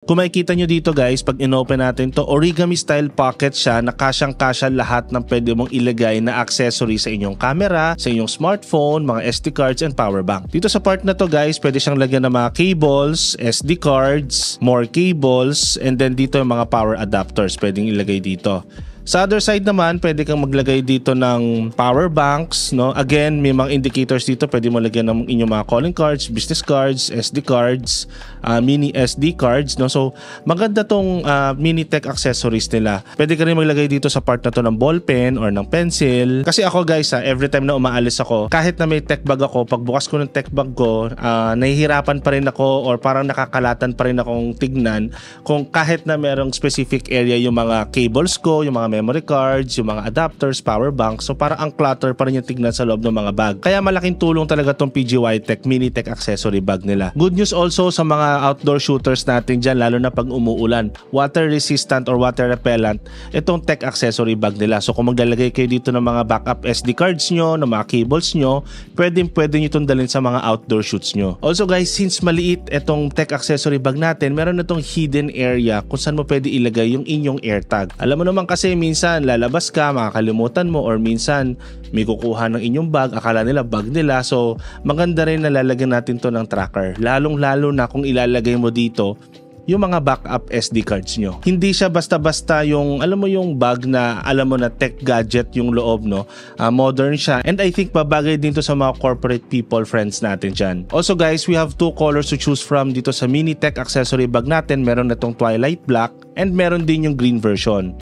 Kung makikita nyo dito guys, pag inopen natin to, origami style pocket siya na kasyang-kasya lahat ng pwede mong ilagay na accessory sa inyong camera, sa inyong smartphone, mga SD cards and power bank. Dito sa part na to guys, pwede siyang lagyan ng mga cables, SD cards, more cables, and then dito yung mga power adapters pwedeng ilagay dito. Sa other side naman, pwede kang maglagay dito ng power banks, no? Again, may mga indicators dito, pwede mo lagyan ng inyong mga calling cards, business cards, SD cards, mini SD cards, no? So, maganda tong mini tech accessories nila. Pwede ka rin maglagay dito sa part na to ng ballpen or ng pencil. Kasi ako guys, every time na umaalis ako, kahit na may tech bag ako, pagbukas ko ng tech bag ko, nahihirapan pa rin ako or parang nakakalatan pa rin akong tignan kung kahit na merong specific area yung mga cables ko, yung mga memory cards, yung mga adapters, power bank. So parang ang clutter pa rin yung tignan sa loob ng mga bag. Kaya malaking tulong talaga tong PGY Tech Mini Tech Accessory Bag nila. Good news also sa mga outdoor shooters natin dyan, lalo na pag umuulan. Water resistant or water repellent, itong tech accessory bag nila. So kung maglalagay kayo dito ng mga backup SD cards nyo, ng mga cables nyo, pwede nyo itong dalhin sa mga outdoor shoots nyo. Also guys, since maliit itong tech accessory bag natin, meron na itong hidden area kung saan mo pwede ilagay yung inyong AirTag. Alam mo naman kasi minsan lalabas ka, makakalimutan mo, or minsan may kukuha ng inyong bag, akala nila bag nila. So maganda rin na lalagyan natin to ng tracker, lalong lalo na kung ilalagay mo dito yung mga backup SD cards nyo. Hindi siya basta-basta yung, alam mo yung bag na, alam mo na tech gadget yung loob, no? Modern siya. And I think babagay din to sa mga corporate people, friends natin dyan. Also guys, we have two colors to choose from dito sa mini tech accessory bag natin. Meron na tong Twilight Black and meron din yung green version.